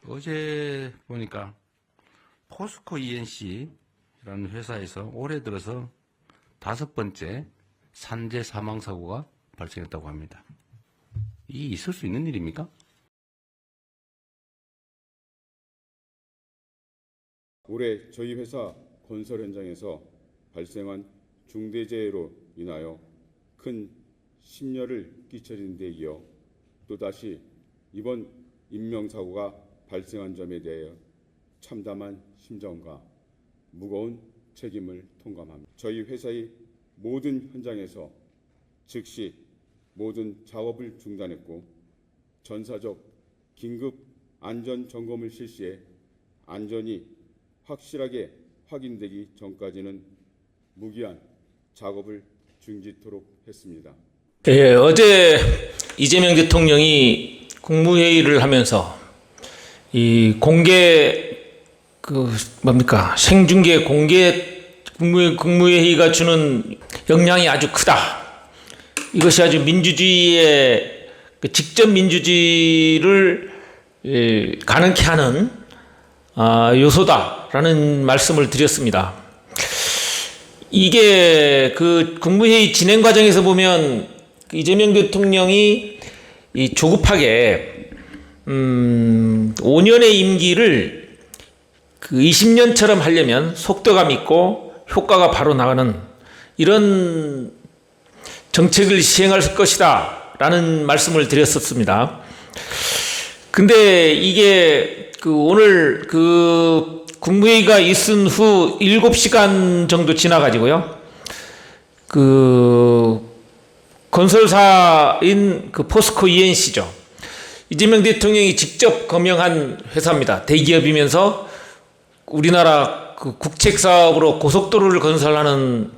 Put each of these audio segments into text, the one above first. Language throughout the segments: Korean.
어제 보니까 포스코 ENC라는 회사에서 올해 들어서 5번째 산재 사망 사고가 발생했다고 합니다. 이 있을 수 있는 일입니까? 올해 저희 회사 건설 현장에서 발생한 중대재해로 인하여 큰 심려를 끼치는 데 이어 또다시 이번 인명사고가 발생한 점에 대해 참담한 심정과 무거운 책임을 통감합니다. 저희 회사의 모든 현장에서 즉시 모든 작업을 중단했고 전사적 긴급 안전 점검을 실시해 안전이 확실하게 확인되기 전까지는 무기한 작업을 중지토록 했습니다. 예, 어제 이재명 대통령이 국무회의를 하면서 이 공개 생중계 공개 국무회의가 주는 영향이 아주 크다. 이것이 아주 민주주의의 직접 민주주의를 가능케 하는 요소다라는 말씀을 드렸습니다. 이게 그 국무회의 진행 과정에서 보면 이재명 대통령이 이 조급하게 5년의 임기를 그 20년처럼 하려면 속도감 있고 효과가 바로 나가는 이런 정책을 시행할 것이다 라는 말씀을 드렸었습니다. 근데 이게 오늘 국무회의가 있은 후 7시간 정도 지나가지고요. 건설사인 포스코 ENC죠. 이재명 대통령이 직접 거명한 회사입니다. 대기업이면서 우리나라 국책 사업으로 고속도로를 건설하는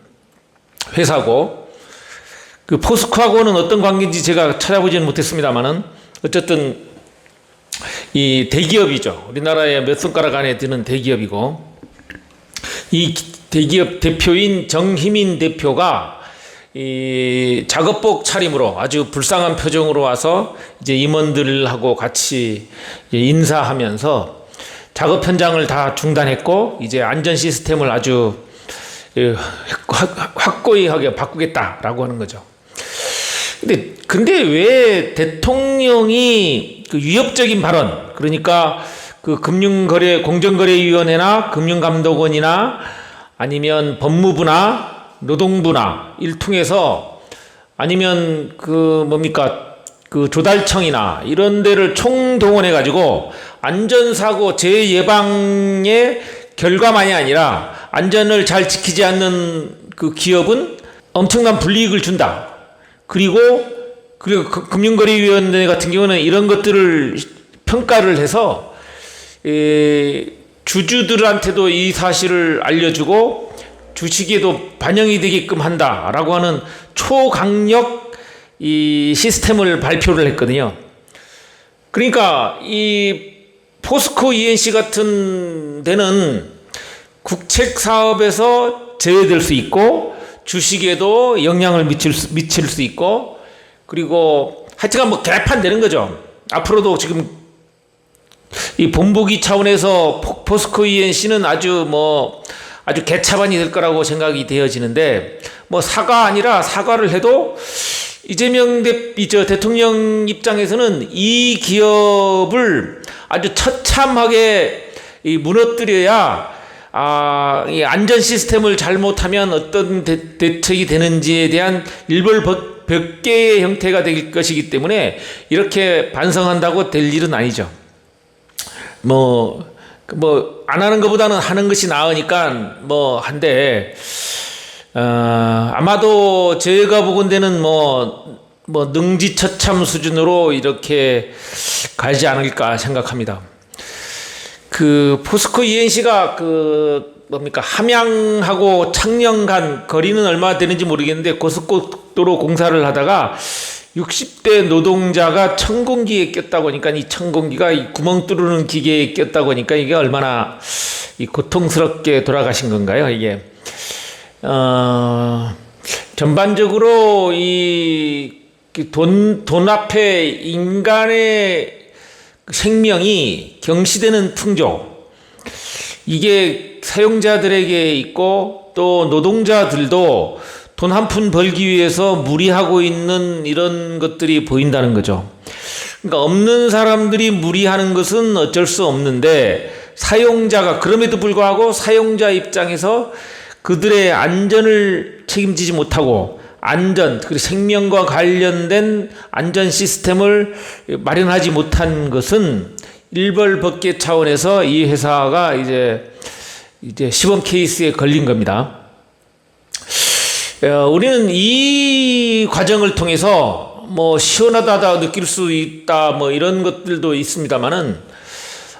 회사고, 포스코하고는 어떤 관계인지 제가 찾아보지는 못했습니다만은 어쨌든 이 대기업이죠. 우리나라의 몇 손가락 안에 드는 대기업이고, 이 대기업 대표인 정희민 대표가 이 작업복 차림으로 아주 불쌍한 표정으로 와서 이제 임원들하고 같이 인사하면서 작업 현장을 다 중단했고 이제 안전 시스템을 아주 확고히 하게 바꾸겠다라고 하는 거죠. 근데 왜 대통령이 위협적인 발언, 그러니까 공정거래위원회나 금융감독원이나 아니면 법무부나 노동부나 일 통해서 아니면 조달청이나 이런 데를 총동원해 가지고 안전사고 재예방의 결과만이 아니라 안전을 잘 지키지 않는 기업은 엄청난 불이익을 준다. 그리고 금융거래위원회 같은 경우는 이런 것들을 평가를 해서 주주들한테도 이 사실을 알려주고 주식에도 반영이 되게끔 한다라고 하는 초강력 이 시스템을 발표를 했거든요. 그러니까 이 포스코 ENC 같은 데는 국책 사업에서 제외될 수 있고 주식에도 영향을 미칠 수 있고, 그리고 하여튼간 개판되는 거죠. 앞으로도 지금 이 본보기 차원에서 포스코 ENC는 아주 개차반이 될 거라고 생각이 되어지는데, 사가 아니라 사과를 해도 이재명 대통령 입장에서는 이 기업을 아주 처참하게 무너뜨려야 이 안전 시스템을 잘못하면 어떤 대책이 되는지에 대한 일벌백계의 형태가 될 것이기 때문에 이렇게 반성한다고 될 일은 아니죠. 안 하는 것보다는 하는 것이 나으니까 한데, 아마도 제가 보건대는 능지처참 수준으로 이렇게 가지 않을까 생각합니다. 포스코 ENC가 함양하고 창녕 간 거리는 얼마 되는지 모르겠는데 고속도로 공사를 하다가 60대 노동자가 천공기에 꼈다고 하니까 이 천공기가 이 구멍 뚫는 기계에 꼈다고 하니까 이게 얼마나 고통스럽게 돌아가신 건가요, 이게. 전반적으로 이 돈 앞에 인간의 생명이 경시되는 풍조, 이게 사용자들에게 있고 또 노동자들도 돈 한 푼 벌기 위해서 무리하고 있는 이런 것들이 보인다는 거죠. 그러니까 없는 사람들이 무리하는 것은 어쩔 수 없는데, 사용자가 그럼에도 불구하고 사용자 입장에서 그들의 안전을 책임지지 못하고 안전, 그리고 생명과 관련된 안전 시스템을 마련하지 못한 것은 일벌백계 차원에서 이 회사가 이제 시범 케이스에 걸린 겁니다. 우리는 이 과정을 통해서 뭐 시원하다 느낄 수 있다 뭐 이런 것들도 있습니다만은,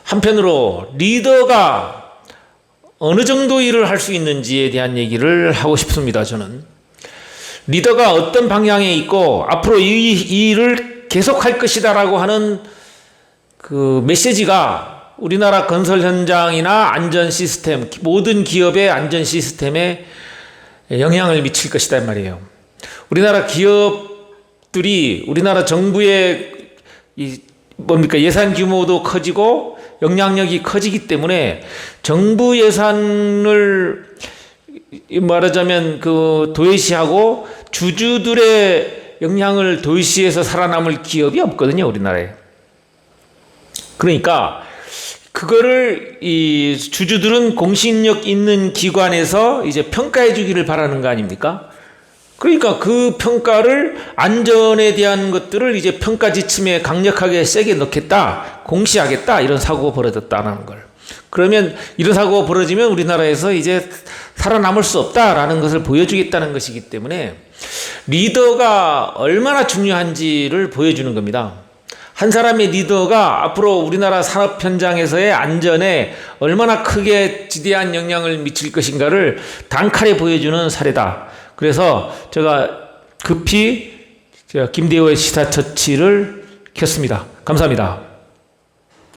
한편으로 리더가 어느 정도 일을 할 수 있는지에 대한 얘기를 하고 싶습니다. 저는 리더가 어떤 방향에 있고 앞으로 이 일을 계속할 것이다라고 하는 그 메시지가 우리나라 건설 현장이나 안전 시스템, 모든 기업의 안전 시스템에 영향을 미칠 것이다 말이에요. 우리나라 기업들이 우리나라 정부의 예산 규모도 커지고 영향력이 커지기 때문에 정부 예산을 말하자면 도외시하고 주주들의 영향을 도외시해서 살아남을 기업이 없거든요, 우리나라에. 그러니까 그거를 이 주주들은 공신력 있는 기관에서 이제 평가해 주기를 바라는 거 아닙니까? 그러니까 그 평가를, 안전에 대한 것들을 이제 평가 지침에 강력하게 세게 넣겠다, 공시하겠다, 이런 사고가 벌어졌다는 걸. 그러면 이런 사고가 벌어지면 우리나라에서 이제 살아남을 수 없다라는 것을 보여주겠다는 것이기 때문에 리더가 얼마나 중요한지를 보여주는 겁니다. 한 사람의 리더가 앞으로 우리나라 산업 현장에서의 안전에 얼마나 크게 지대한 영향을 미칠 것인가를 단칼에 보여주는 사례다. 그래서 제가 급히 김대호의 시사처치를 켰습니다. 감사합니다.